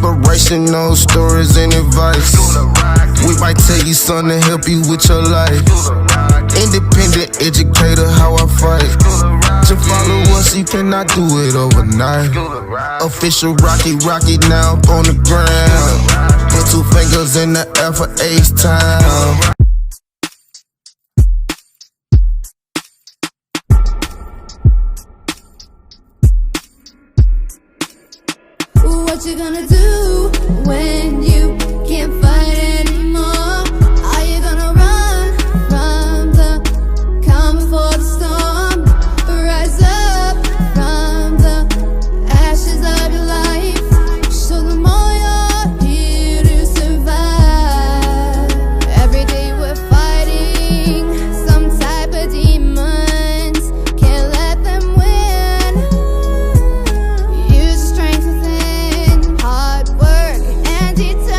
Inspirational stories and advice. We might tell you something to help you with your life. Independent educator, how I fight. To follow us, you cannot do it overnight. Official Rocky now up on the ground. Put 2 fingers in the air for A+Styles. What you gonna do when you can't fight anymore? Are you gonna run from the calm before the storm? Rise up from the ashes of your life. Show them all you're here to survive. Every day we're fighting some type of demons. Can't let them win. Use your strength within. Hard work and determination.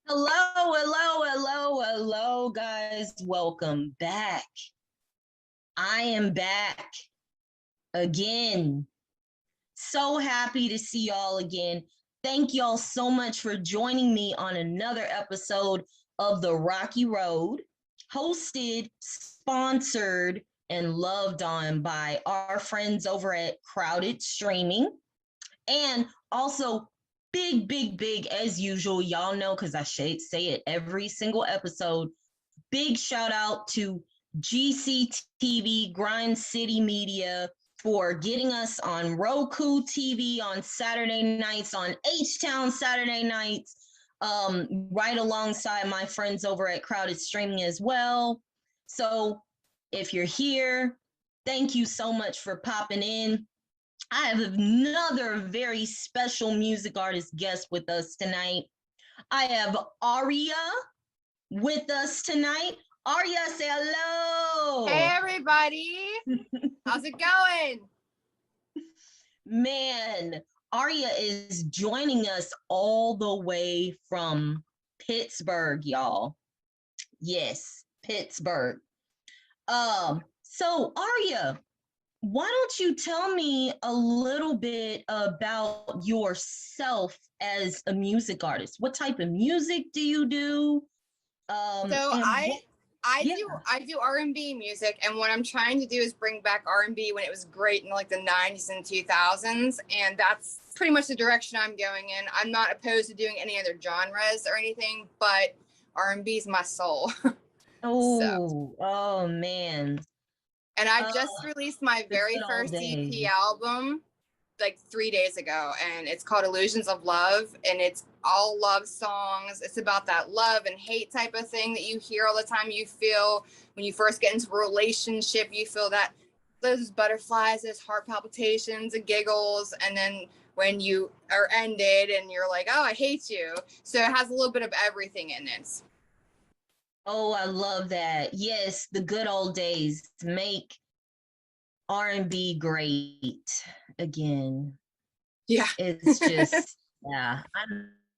Hello, hello, hello, hello, guys. Welcome back. I am back again. So happy to see y'all again. Thank y'all so much for joining me on another episode of The Rocky Road, hosted, sponsored, and loved on by our friends over at Crowded Streaming. And also, big, as usual, y'all know because I say it every single episode. Big shout out to GCTV, Grind City Media, for getting us on Roku TV on Saturday nights, on H-Town Saturday nights, right alongside my friends over at Crowded Streaming as well. So if you're here, thank you so much for popping in. I have another very special music artist guest with us tonight. I have Aria with us tonight. Aria, say hello. Hey, everybody. How's it going? Man, Aria is joining us all the way from Pittsburgh, y'all. Yes, Pittsburgh. So Aria, why don't you tell me a little bit about yourself as a music artist? What type of music do you do? I do R&B music, and what I'm trying to do is bring back R&B when it was great in like the 90s and 2000s, and that's pretty much the direction I'm going in. I'm not opposed to doing any other genres or anything, but R&B is my soul. Oh man. And I just released my very first EP album like 3 days ago, and it's called Illusions of Love, and it's all love songs. It's about that love and hate type of thing that you hear all the time. You feel when you first get into a relationship, you feel that those butterflies, those heart palpitations and giggles, and then when you are ended and you're like, oh, I hate you. So it has a little bit of everything in it. Oh, I love that. Yes, the good old days make R&B great again. Yeah. It's just, yeah, I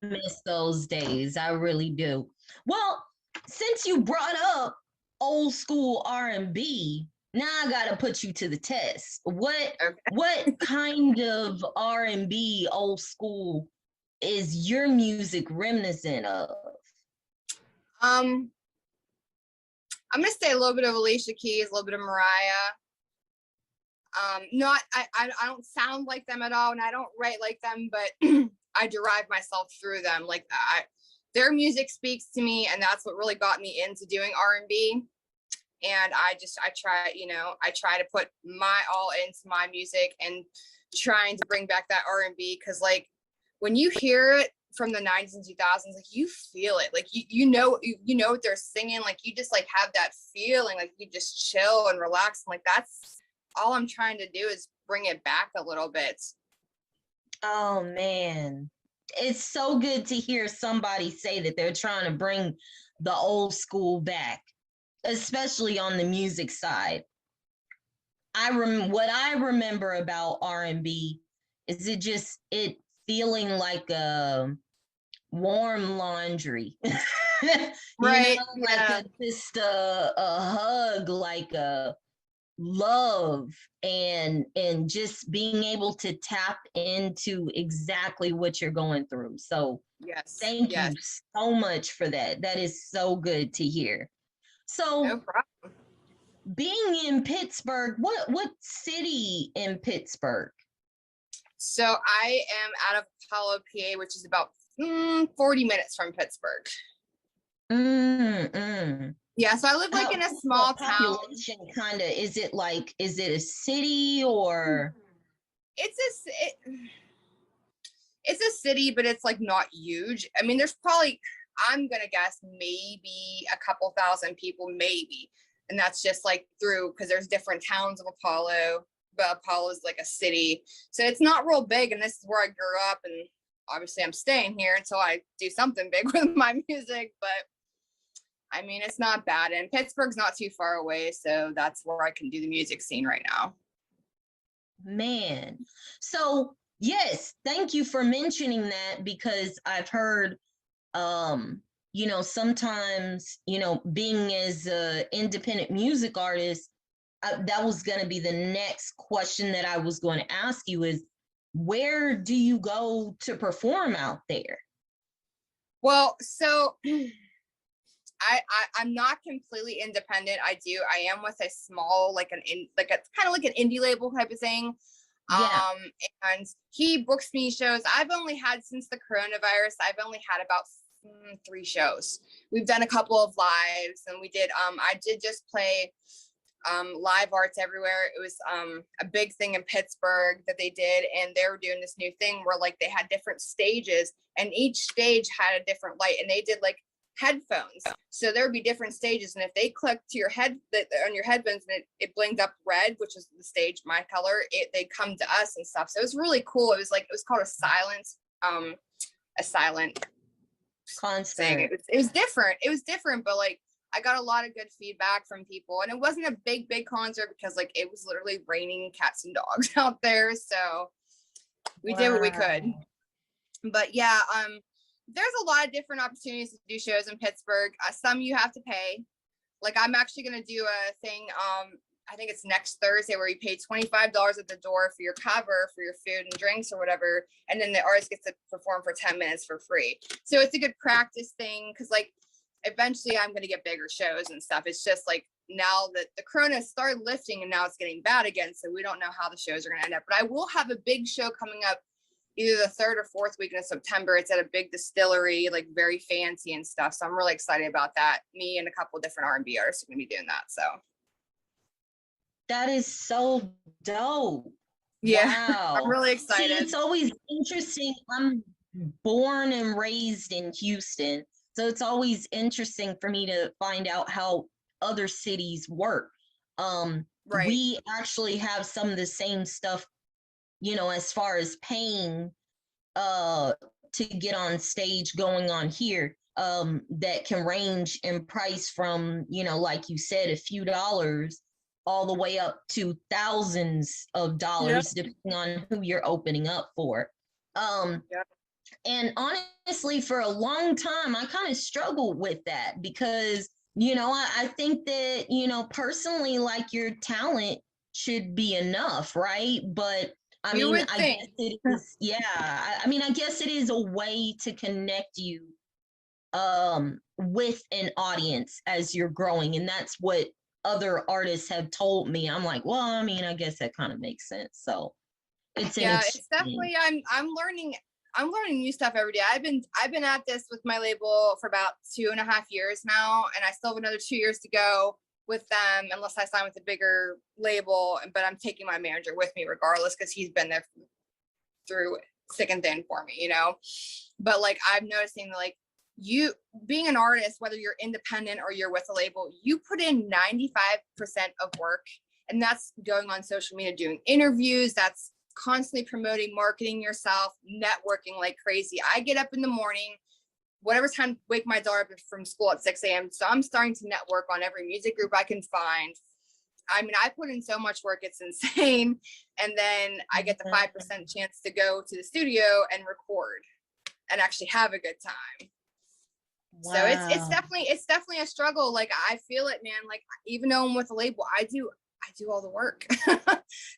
miss those days. I really do. Well, since you brought up old school R&B, now I got to put you to the test. What kind of R&B old school is your music reminiscent of? I'm gonna say a little bit of Alicia Keys, a little bit of Mariah. I don't sound like them at all, and I don't write like them, but I derive myself through them. Like their music speaks to me, and that's what really got me into doing R&B. And I try to put my all into my music and trying to bring back that R&B, because like when you hear it from the 90s and 2000s, like you feel it, like you know what they're singing, like you just like have that feeling, like you just chill and relax, and like that's all I'm trying to do is bring it back a little bit. Oh man, it's so good to hear somebody say that they're trying to bring the old school back, especially on the music side. What I remember about R&B is it feeling like a warm laundry. Right. Like just a hug, like a love, and just being able to tap into exactly what you're going through. So yes, thank you so much for that. That is so good to hear. So no problem. Being in Pittsburgh, what city in Pittsburgh? So I am out of Apollo, PA, which is about 40 minutes from Pittsburgh. Yeah, so I live like in a small town. Kind of, is it a city or? It's a city, but it's like not huge. I mean, there's probably, I'm gonna guess maybe a couple thousand people, maybe. And that's just like through, because there's different towns of Apollo, but Apollo is like a city. So it's not real big, and this is where I grew up, and obviously I'm staying here until I do something big with my music, but I mean, it's not bad. And Pittsburgh's not too far away, so that's where I can do the music scene right now. Man. So yes, thank you for mentioning that, because I've heard sometimes, being as an independent music artist, that was going to be the next question that I was going to ask you is, where do you go to perform out there? Well, so I'm not completely independent. I am with a small, like it's kind of like an indie label type of thing. Yeah. And he books me shows. I've only had, since the coronavirus, I've only had about 3 shows. We've done a couple of lives, and we did, I did just play Live Arts Everywhere. It was a big thing in Pittsburgh that they did, and they were doing this new thing where like they had different stages, and each stage had a different light, and they did like headphones, so there would be different stages, and if they click to your head on your headphones and it blinked up red, which is the stage, my color, they come to us and stuff. So it was really cool. It was called a silent Concert. It was different, but like I got a lot of good feedback from people, and it wasn't a big concert because like it was literally raining cats and dogs out there, so we did what we could. But yeah, there's a lot of different opportunities to do shows in Pittsburgh. Some you have to pay. Like I'm actually going to do a thing, I think it's next Thursday, where you pay $25 at the door for your cover, for your food and drinks or whatever, and then the artist gets to perform for 10 minutes for free. So it's a good practice thing, because like eventually I'm going to get bigger shows and stuff. It's just like now that the corona started lifting and now it's getting bad again, so we don't know how the shows are going to end up. But I will have a big show coming up either the 3rd or 4th week in September. It's at a big distillery, like very fancy and stuff. So I'm really excited about that. Me and a couple of different R&B artists are going to be doing that. So that is so dope. Yeah, wow. I'm really excited. See, it's always interesting. I'm born and raised in Houston, so it's always interesting for me to find out how other cities work. Right. We actually have some of the same stuff, as far as paying to get on stage going on here, that can range in price from, like you said, a few dollars all the way up to thousands of dollars, depending on who you're opening up for. And honestly, for a long time, I kind of struggled with that because, I think that, personally, like your talent should be enough, right? But I guess it is, I guess it is a way to connect you with an audience as you're growing. And that's what other artists have told me. I'm like, well, I guess that kind of makes sense. So it's definitely, I'm learning new stuff every day. I've been at this with my label for about 2.5 years now, and I still have another 2 years to go with them unless I sign with a bigger label, but I'm taking my manager with me regardless, because he's been there through thick and thin for me, but like I'm noticing that like you being an artist, whether you're independent or you're with a label, you put in 95% of work, and that's going on social media, doing interviews, that's constantly promoting, marketing yourself, networking like crazy. I get up in the morning, whatever time, wake my daughter up from school at 6 a.m. So I'm starting to network on every music group I can find. I put in so much work, it's insane. And then I get the 5% chance to go to the studio and record and actually have a good time. Wow. So it's definitely a struggle. Like I feel it, man. Like even though I'm with a label, I do all the work.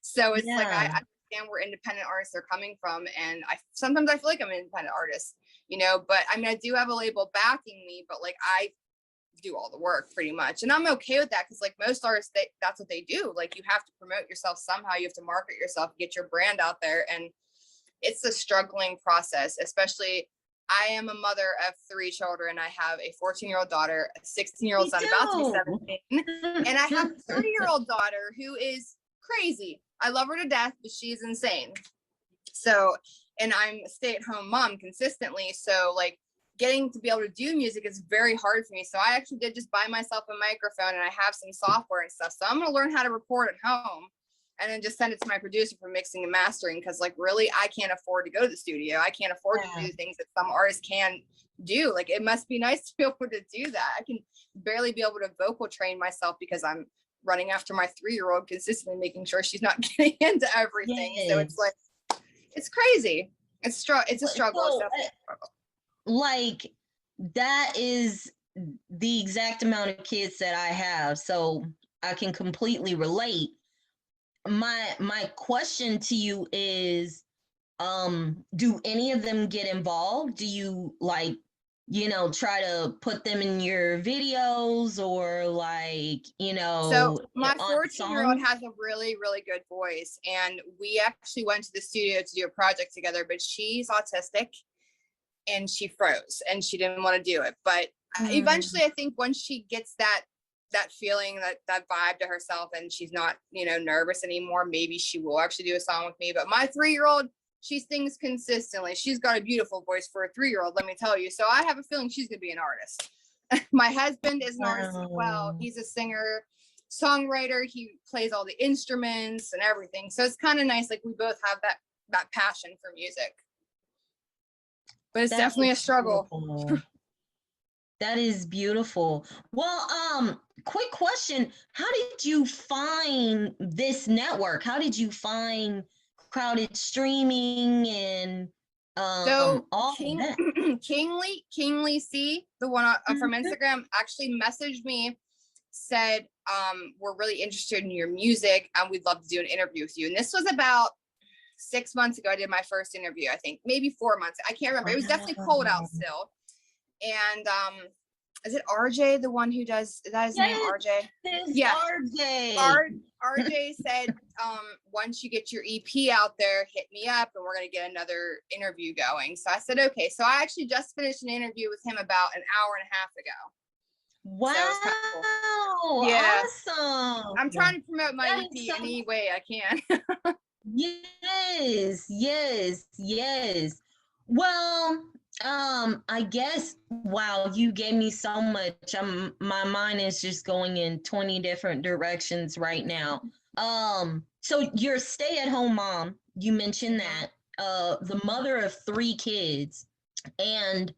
So it's like I understand where independent artists are coming from, and sometimes I feel like I'm an independent artist, but I do have a label backing me, but like I do all the work pretty much, and I'm okay with that, because like most artists, that's what they do. Like you have to promote yourself somehow, you have to market yourself, get your brand out there, and it's a struggling process. Especially I am a mother of 3 children. I have a 14-year-old daughter, a 16-year-old son about to be 17, and I have a 30-year-old daughter who is crazy. I love her to death, but she's insane. So, and I'm a stay-at-home mom consistently. So like getting to be able to do music is very hard for me. So I actually did just buy myself a microphone, and I have some software and stuff. So I'm going to learn how to record at home and then just send it to my producer for mixing and mastering. Cause like really, I can't afford to go to the studio. I can't afford to do things that some artists can do. Like it must be nice to be able to do that. I can barely be able to vocal train myself because I'm running after my 3-year-old consistently, making sure she's not getting into everything. So it's like, it's crazy. It's a struggle. So, like, that is the exact amount of kids that I have, so I can completely relate. My question to you is, do any of them get involved? Do you like, try to put them in your videos, or like, So my on 14-year-old songs? has a really, really good voice. And we actually went to the studio to do a project together, but she's autistic and she froze and she didn't want to do it. But eventually, I think once she gets that feeling, that vibe to herself, and she's not, nervous anymore, maybe she will actually do a song with me. But my 3-year-old, she sings consistently. She's got a beautiful voice for a 3-year-old, let me tell you. So I have a feeling she's gonna be an artist. My husband is an artist as well. He's a singer, songwriter. He plays all the instruments and everything. So it's kind of nice. Like we both have that passion for music. But it's definitely a struggle. Beautiful. That is beautiful. Well, quick question. How did you find this network? How did you find crowded streaming and So all of that? Kingly C, the one from Instagram, actually messaged me, said, we're really interested in your music and we'd love to do an interview with you. And this was about 6 months ago. I did my first interview, I think, maybe 4 months. I can't remember. It was definitely cold out still. And is it RJ, the one who does, is that his name, RJ? Yeah, RJ said, once you get your EP out there, hit me up and we're going to get another interview going. So I said, okay. So I actually just finished an interview with him about an hour and a half ago. Wow. So cool. Yeah. Awesome. I'm trying to promote my EP any way I can. Yes. Well, I guess, wow, you gave me so much. My mind is just going in 20 different directions right now. So you're a stay-at-home mom. You mentioned that. The mother of 3 kids. And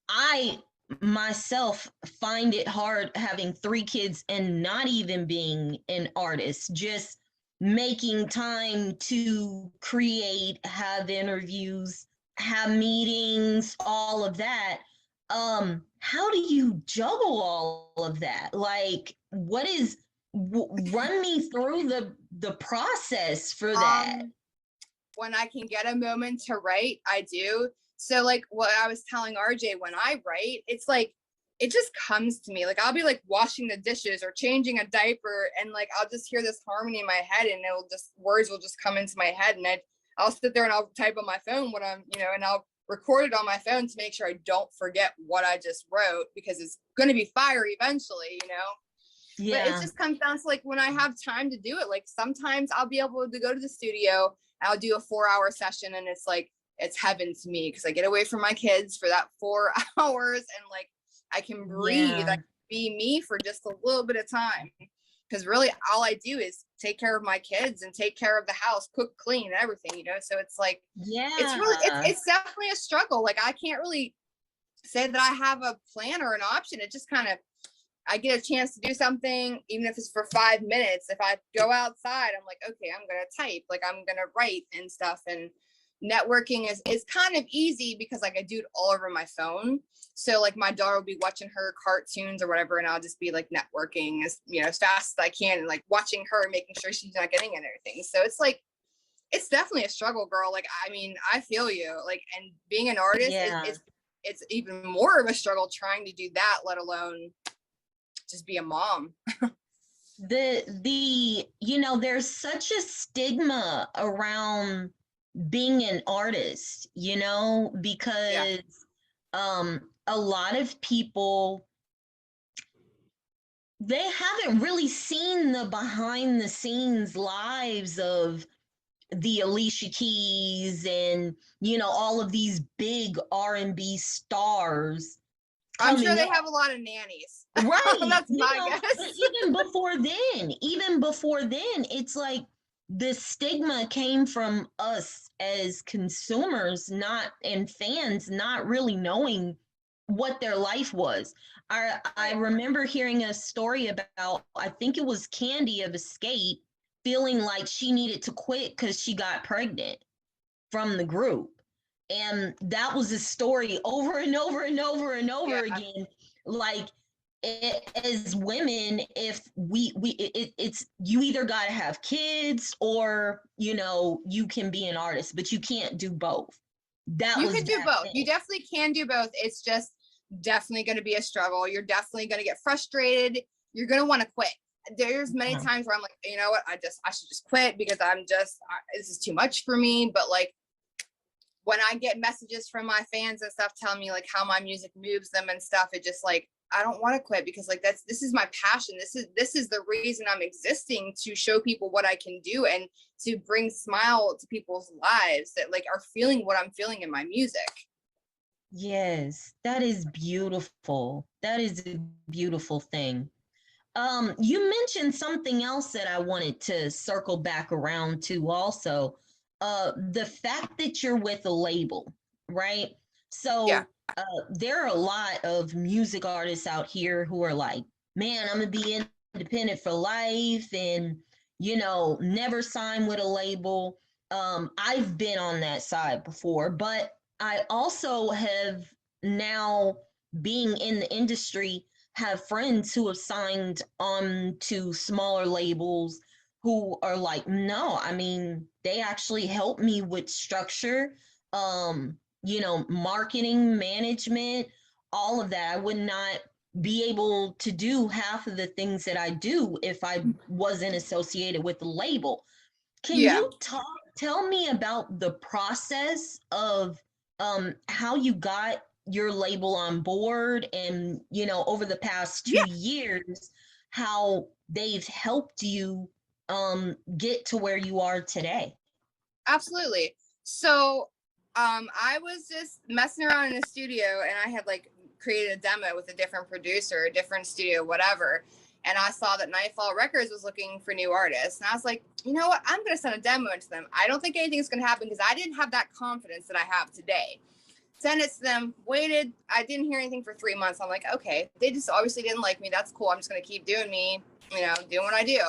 I myself find it hard having 3 kids and not even being an artist, just making time to create, have interviews, have meetings, all of that. How do you juggle all of that? Like, what is, run me through the process for that. When I can get a moment to write, I do. So like what I was telling RJ, when I write, it's like, it just comes to me. Like I'll be like washing the dishes or changing a diaper, and like I'll just hear this harmony in my head, and words will just come into my head, and I'll sit there and I'll type on my phone what I'm, and I'll record it on my phone to make sure I don't forget what I just wrote, because it's going to be fire eventually, Yeah. But it just comes down to like when I have time to do it. Like sometimes I'll be able to go to the studio, I'll do a 4-hour session, and it's like, it's heaven to me because I get away from my kids for that 4 hours, and like I can breathe, I can be me for just a little bit of time. Because really all I do is take care of my kids and take care of the house, cook, clean, everything, So it's like, it's definitely a struggle. Like I can't really say that I have a plan or an option. It just kind of, I get a chance to do something, even if it's for 5 minutes. If I go outside, I'm like, okay, I'm going to type, like I'm going to write and stuff. And networking is kind of easy because like I do it all over my phone. So like my daughter will be watching her cartoons or whatever, and I'll just be like networking as fast as I can, and like watching her and making sure she's not getting anything. So it's like, it's definitely a struggle, girl. Like, I mean, I feel you. Like, and being an artist, it's even more of a struggle trying to do that, let alone just be a mom. There's such a stigma around being an artist, because a lot of people, they haven't really seen the behind the scenes lives of the Alicia Keys and all of these big R&B stars. I'm sure they have a lot of nannies. Right. That's my guess. But even before then, it's like the stigma came from us as consumers, and fans, not really knowing what their life was. I remember hearing a story about, I think it was Candy of Escape, feeling like she needed to quit because she got pregnant from the group. And that was a story over and over and over and over Yeah. again. Like, as women, if it's you either got to have kids or you can be an artist, but you can't do both. That You was can do back both. then. You definitely can do both. It's just definitely going to be a struggle. You're definitely going to get frustrated. You're going to want to quit. There's many times where I'm like, you know what, I should just quit because this is too much for me. But like, when I get messages from my fans and stuff telling me like how my music moves them and stuff, it just like, I don't want to quit because like this is my passion. This is the reason I'm existing, to show people what I can do and to bring smile to people's lives that like are feeling what I'm feeling in my music. Yes, that is beautiful. That is a beautiful thing. You mentioned something else that I wanted to circle back around to also. The fact that you're with a label, right? Yeah. So there are a lot of music artists out here who are like, man, I'm gonna be independent for life and never sign with a label. I've been on that side before, but I also have now, being in the industry, have friends who have signed on to smaller labels who are like, no, I mean, they actually help me with structure, marketing, management, all of that. I would not be able to do half of the things that I do if I wasn't associated with the label. Can Yeah. you tell me about the process of how you got your label on board, and over the past Yeah. 2 years, how they've helped you get to where you are today? Absolutely. So I was just messing around in the studio and I had like created a demo with a different producer, a different studio, whatever. And I saw that Nightfall Records was looking for new artists. And I was like, you know what? I'm going to send a demo to them. I don't think anything's going to happen because I didn't have that confidence that I have today. Sent it to them, waited. I didn't hear anything for 3 months. I'm like, okay, they just obviously didn't like me. That's cool. I'm just going to keep doing me, doing what I do.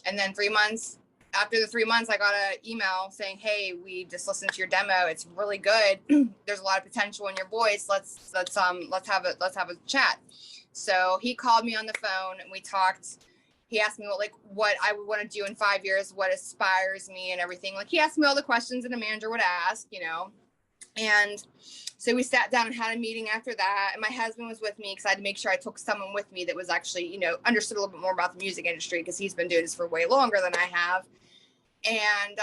And then 3 months, after the 3 months, I got an email saying, hey, we just listened to your demo. It's really good. There's a lot of potential in your voice. Let's have a chat. So he called me on the phone and we talked. He asked me what I would want to do in 5 years, what inspires me and everything. Like, he asked me all the questions that a manager would ask, And so we sat down and had a meeting after that. And my husband was with me because I had to make sure I took someone with me that was actually, understood a little bit more about the music industry, because he's been doing this for way longer than I have. And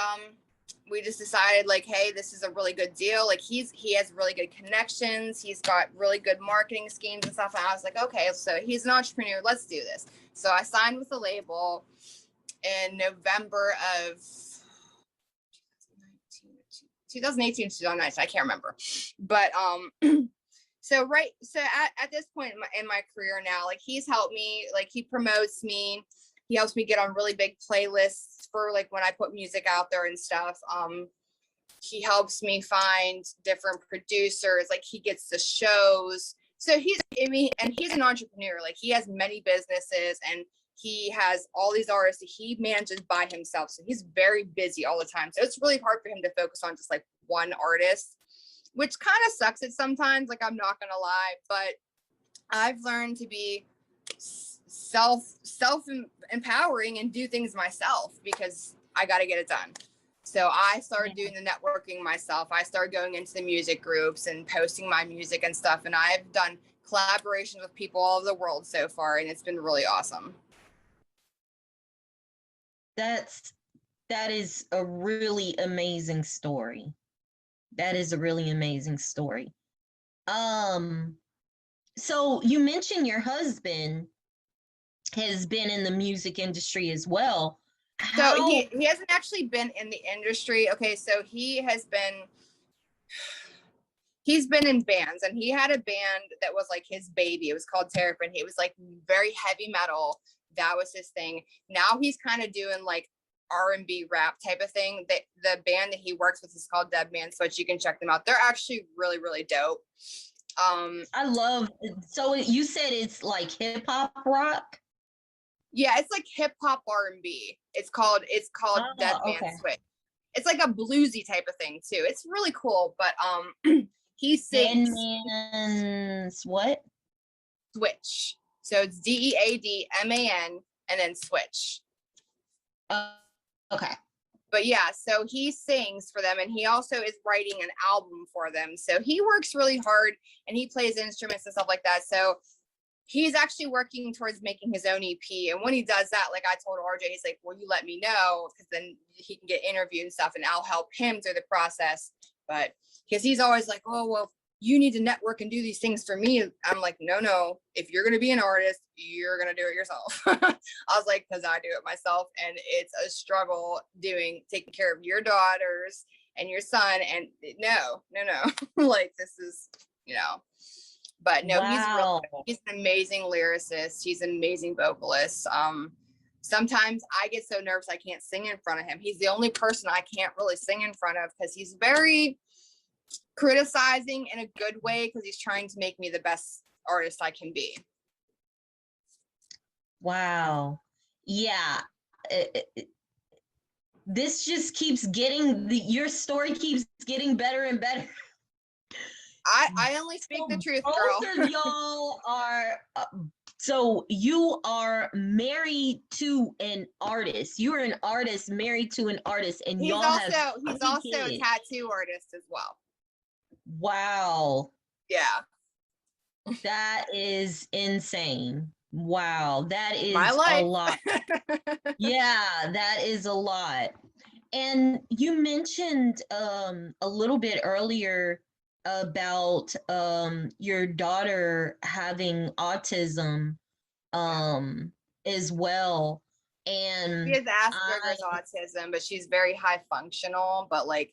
we just decided, like, hey, this is a really good deal. Like, he has really good connections. He's got really good marketing schemes and stuff. And I was like, okay, so he's an entrepreneur. Let's do this. So I signed with the label in November of 2018, 2019, I can't remember. But so at this point in my career now, like, he's helped me, like, he promotes me. He helps me get on really big playlists for like when I put music out there and stuff. He helps me find different producers, like he gets the shows. So he's an entrepreneur. Like, he has many businesses and he has all these artists that he manages by himself. So he's very busy all the time. So it's really hard for him to focus on just like one artist, which kind of sucks it sometimes. Like, I'm not gonna lie, but I've learned to be self empowering and do things myself because I got to get it done. So I started doing the networking myself. I started going into the music groups and posting my music and stuff. And I've done collaborations with people all over the world so far, and it's been really awesome. That is a really amazing story. That is a really amazing story. So you mentioned your husband has been in the music industry as well. So he hasn't actually been in the industry. Okay, so he's been in bands, and he had a band that was like his baby. It was called Terrapin. He was like very heavy metal. That was his thing. Now he's kind of doing like R&B rap type of thing. The band that he works with is called Dead Man Switch. You can check them out. They're actually really, really dope. I love. So you said it's like hip hop rock? Yeah, it's like hip hop R&B. It's called Dead Man Switch. it's like a bluesy type of thing too. It's really cool, but he sings Deadman's what? Switch. So it's Deadman and then Switch. Okay. But yeah, so he sings for them, and he also is writing an album for them. So he works really hard, and he plays instruments and stuff like that. So he's actually working towards making his own EP. And when he does that, like I told RJ, he's like, well, you let me know, because then he can get interviewed and stuff, and I'll help him through the process. But because he's always like, oh, well, you need to network and do these things for me. I'm like, no, if you're going to be an artist, you're going to do it yourself. I was like, because I do it myself. And it's a struggle taking care of your daughters and your son. And no, like this is, but no, Wow. he's an amazing lyricist. He's an amazing vocalist. Sometimes I get so nervous I can't sing in front of him. He's the only person I can't really sing in front of, because he's very criticizing in a good way, because he's trying to make me the best artist I can be. Wow. Yeah. This just keeps getting, your story keeps getting better and better. I only speak the truth, girl. Both of y'all are, so you are married to an artist. You're an artist married to an artist, and he's y'all also have a tattoo artist as well. Wow. Yeah. That is insane. Wow. That is My life. a lot. Yeah, that is a lot. And you mentioned a little bit earlier about your daughter having autism as well. And she has Asperger's autism, but she's very high functional, but like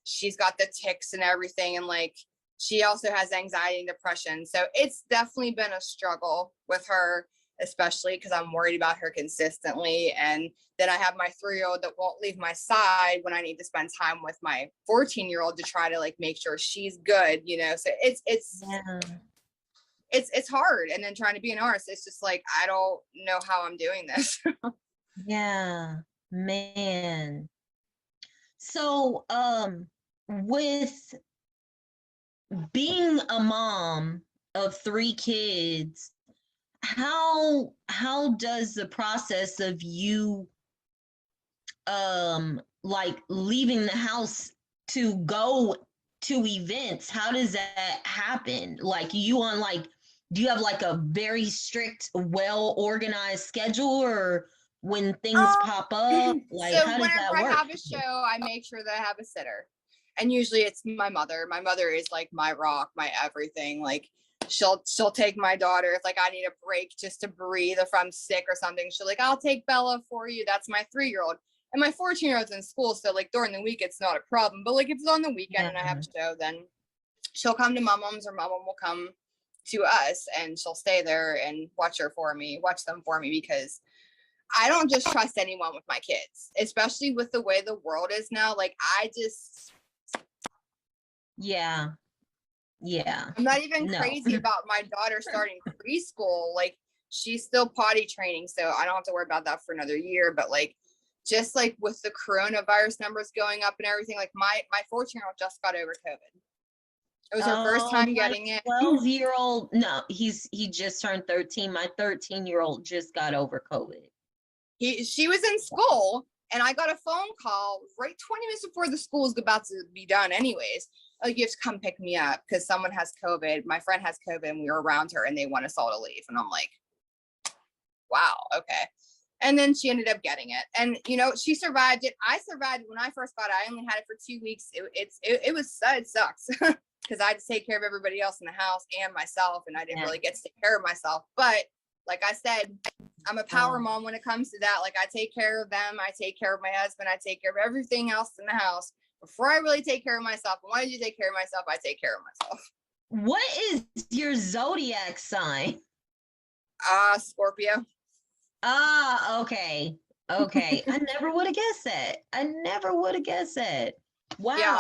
she's got the tics and everything, and like she also has anxiety and depression. So it's definitely been a struggle with her, especially because I'm worried about her consistently. And then I have my 3-year-old that won't leave my side when I need to spend time with my 14-year-old to try to like make sure she's good, so it's hard. And then trying to be an artist, it's just like, I don't know how I'm doing this. yeah, man. So with being a mom of 3 kids, how does the process of you like leaving the house to go to events, how does that happen? Like, do you have like a very strict, well organized schedule, or when things pop up, like so how does that whenever I work? have a show, I make sure that I have a sitter, and usually it's my mother. My mother is like my rock, my everything. Like she'll take my daughter if like I need a break just to breathe, if I'm sick or something. She'll like, I'll take Bella for you. That's my 3-year-old. And my 14-year-old's in school, so like during the week it's not a problem. But like if it's on the weekend and I have a show, then she'll come to mom's, or mom will come to us, and she'll stay there and watch them for me, because I don't just trust anyone with my kids, especially with the way the world is now. Like Yeah. I'm not even crazy about my daughter starting preschool. Like she's still potty training, so I don't have to worry about that for another year. But like, just like with the coronavirus numbers going up and everything, like my 14-year-old just got over COVID. It was her first time getting it. 12-year-old, no, he just turned 13. My 13-year-old just got over COVID. She was in school, and I got a phone call right 20 minutes before the school was about to be done anyways. Like, you have to come pick me up because someone has COVID. My friend has COVID, and we were around her, and they want us all to leave. And I'm like, wow, okay. And then she ended up getting it, and she survived it. I survived when I first got it. I only had it for 2 weeks. It sucks because I had to take care of everybody else in the house and myself, and I didn't really get to take care of myself. But like I said, I'm a power mom when it comes to that. Like, I take care of them. I take care of my husband. I take care of everything else in the house before I really take care of myself. And when I do take care of myself, I take care of myself. What is your zodiac sign? Scorpio. Okay. I never would have guessed that. Wow. Yeah,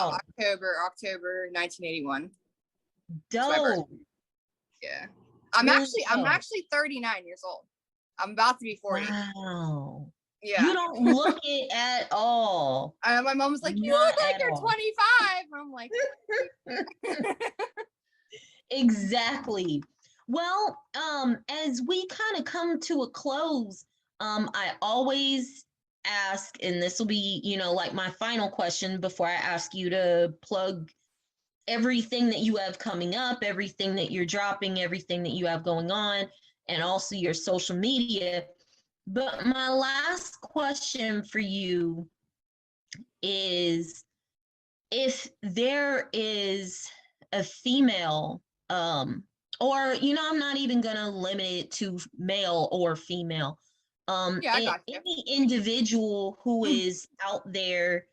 October 1981. Dope. Yeah. I'm actually 39 years old. I'm about to be 40. Wow. Yeah. You don't look it at all. My mom was like, you Not look like at you're all. 25. I'm like, Exactly. Well, as we kind of come to a close, I always ask, and this will be, like my final question before I ask you to plug everything that you have coming up, everything that you're dropping, everything that you have going on, and also your social media. But my last question for you is, if there is a female, or I'm not even gonna limit it to male or female, yeah, I got you. any individual who is out there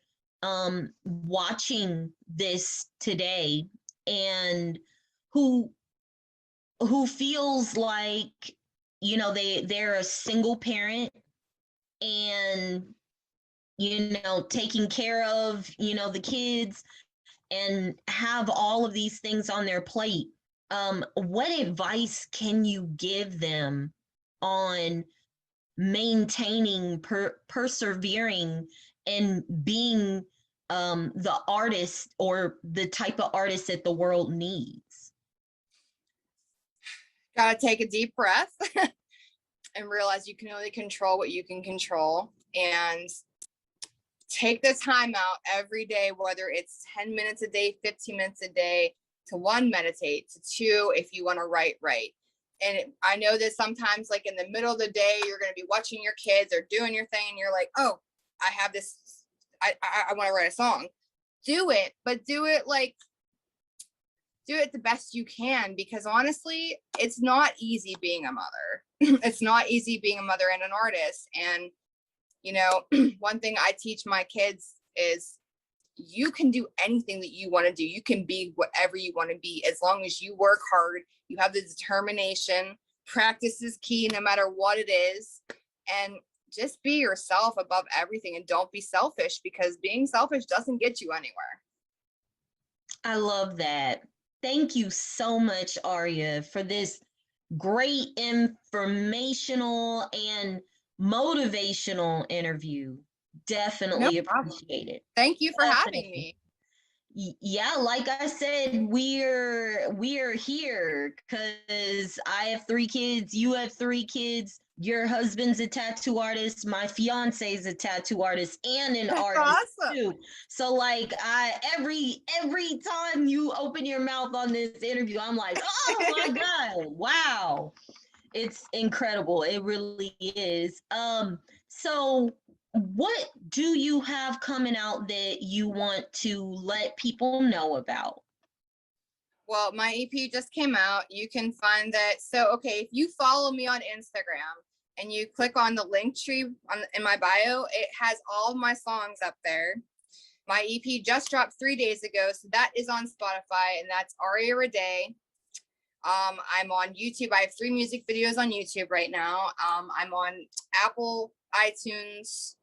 watching this today, and who feels like they're a single parent, and taking care of the kids, and have all of these things on their plate, what advice can you give them on maintaining, persevering, and being the artist, or the type of artist that the world needs? Gotta take a deep breath and realize you can only control what you can control, and take the time out every day, whether it's 10 minutes a day, 15 minutes a day, to one, meditate, to two, if you want to write. And I know that sometimes, like in the middle of the day, you're going to be watching your kids or doing your thing, and you're like, oh, I have this, I want to write a song. Do it, but do it the best you can, because honestly, it's not easy being a mother. It's not easy being a mother and an artist. And one thing I teach my kids is, you can do anything that you want to do. You can be whatever you want to be, as long as you work hard, you have the determination. Practice is key no matter what it is. And just be yourself above everything, and don't be selfish, because being selfish doesn't get you anywhere. I love that. Thank you so much, Aria, for this great informational and motivational interview. Definitely appreciate it. Thank you for having me. Yeah, like I said, we're here because I have 3 kids, you have 3 kids, your husband's a tattoo artist, my fiance is a tattoo artist and an artist too. So like, every time you open your mouth on this interview, I'm like, oh my God, wow. It's incredible. It really is. So what do you have coming out that you want to let people know about? Well, my EP just came out. You can find that. So, okay, if you follow me on Instagram and you click on the link tree in my bio, it has all of my songs up there. My EP just dropped 3 days ago, so that is on Spotify, and that's Aria Radae. I'm on YouTube. I have 3 music videos on YouTube right now. I'm on Apple, iTunes,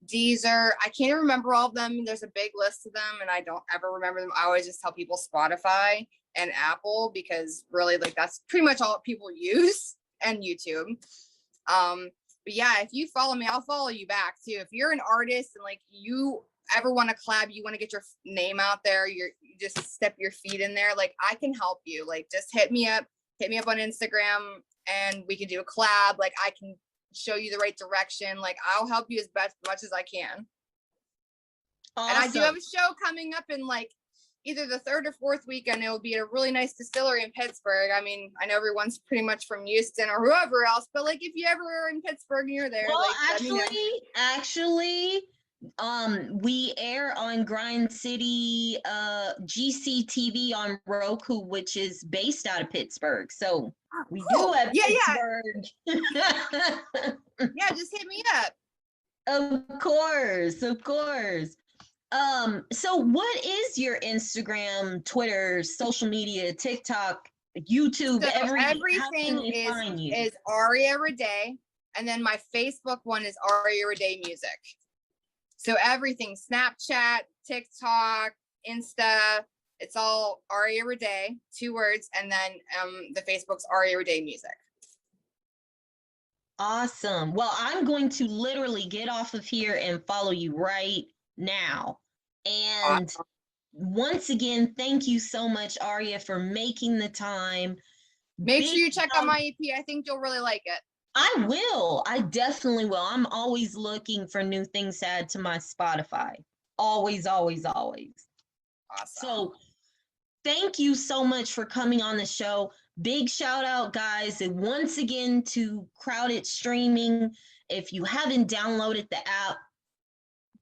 Deezer. I can't remember all of them. There's a big list of them, and I don't ever remember them. I always just tell people Spotify and Apple, because really, like, that's pretty much all people use, and YouTube. But yeah, if you follow me, I'll follow you back too. If you're an artist and like you ever want to collab, you want to get your name out there, you just step your feet in there, like I can help you. Like, just hit me up on Instagram and we can do a collab. Like, I can show you the right direction. Like, I'll help you as much as I can. Awesome. And I do have a show coming up in like either the 3rd or 4th weekend. It will be at a really nice distillery in Pittsburgh. I mean, I know everyone's pretty much from Houston or whoever else, but like, if you ever are in Pittsburgh and you're there, well, like, actually, we air on Grind City GCTV on Roku, which is based out of Pittsburgh. So we do have Pittsburgh. Yeah, just hit me up. Of course. So what is your Instagram, Twitter, social media, TikTok, YouTube, so everything is Aria Radae, and then my Facebook one is Aria Radae Music. So everything, Snapchat, TikTok, Insta, it's all Aria Radae, 2 words, and then the Facebook's Aria Radae Music. Awesome. Well, I'm going to literally get off of here and follow you right now. And once again, thank you so much, Aria, for making the time. Make sure you check out my EP. I think you'll really like it. I will. I definitely will. I'm always looking for new things to add to my Spotify. Always, always, always. Awesome. So thank you so much for coming on the show. Big shout out, guys. And once again to Crowded Streaming. If you haven't downloaded the app,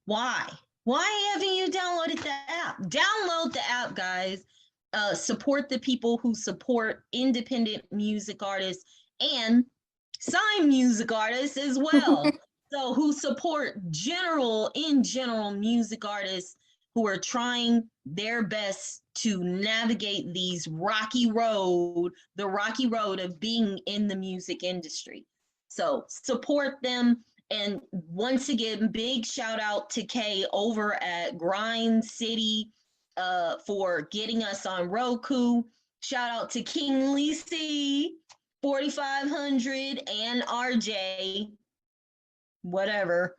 why? Why haven't you downloaded the app? Download the app, guys. Support the people who support independent music artists and sign music artists as well. So who support general music artists who are trying their best to navigate the rocky road of being in the music industry. So support them. And once again, big shout out to Kay over at Grind City for getting us on Roku. Shout out to King Lisi, 4500, and RJ, whatever.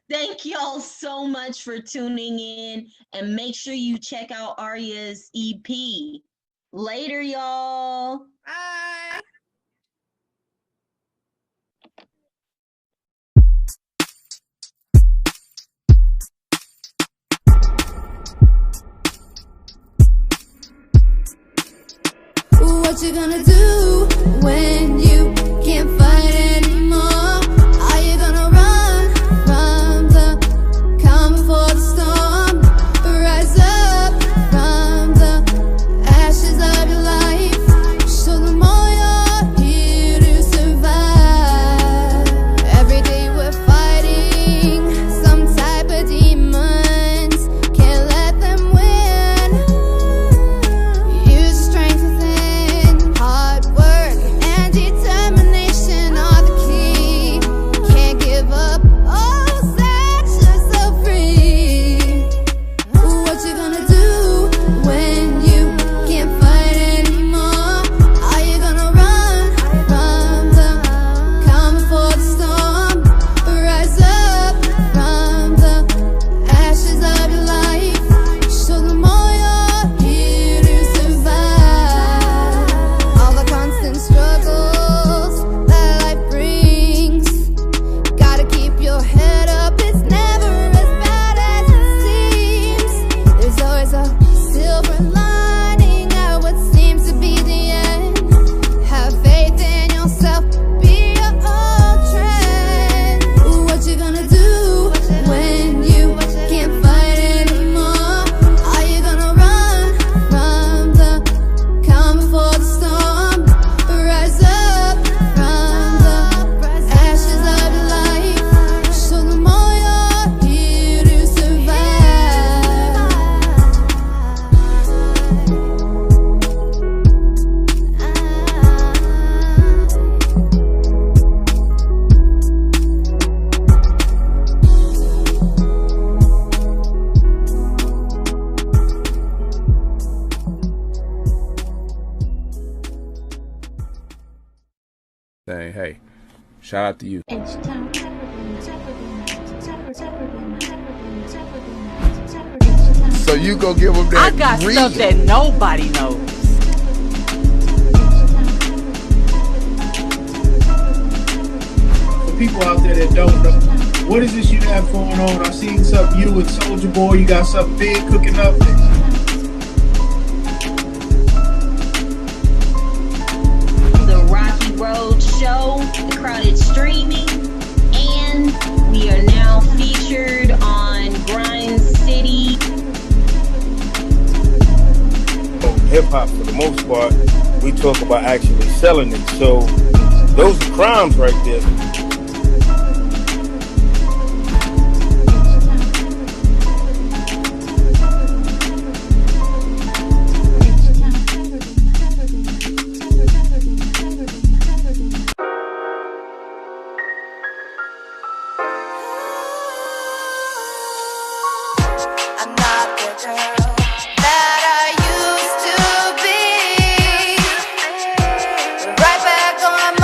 Thank y'all so much for tuning in, and make sure you check out Aria's EP. Later, y'all. Bye. What you gonna do when you can't fight anymore? Are you gonna run from the calm before the storm? Rise up from the ashes of your life. Show them all you're here to survive. Every day we're fighting some type of demons. Can't let them win. Use strength within. Hard work and determination are the key. Can't give up. Oh, set yourself free. What you gonna do when you can't fight anymore? Are you gonna run from the calm before the storm? Rise up from the ashes of your life. Show them all you're here to survive. All the constant struggles that life brings. Gotta keep your head up, it's never as bad as it seems. There's always a silver lining at what seems to be the end. Have faith in yourself, be your own trend. What you gonna do when you can't fight anymore? Are you gonna run from the calm before the storm? Rise up from the ashes of your life. Show them all you're here to survive. Saying, hey, shout out to you. So you go give them that I got read. stuff that nobody knows. For people out there that don't know, what is this you have going on? I seen something you and Soldier Boy, you got something big cooking up. The Rocky Road Show, the Crowded Streaming, and we are now featured on Grind City. Hip hop, for the most part, we talk about actually selling it. So those are crimes right there. I'm not the girl that I used to be. Right back on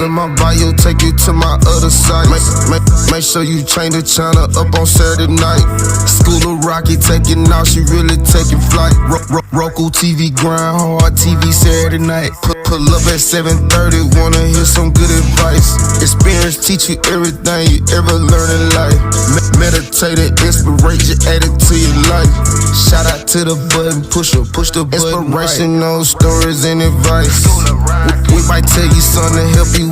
In my bio, take you to my other side. Make sure you change the channel up on Saturday night. School of Rocky taking out, she really taking flight. Roku TV grind hard, TV Saturday night. Pull up at 7:30, wanna hear some good advice. Experience teach you everything you ever learn in life. Meditate and inspirate you, add it to your life. Shout out to the button pusher, push the button. Inspirational stories and advice. We might tell you something to help you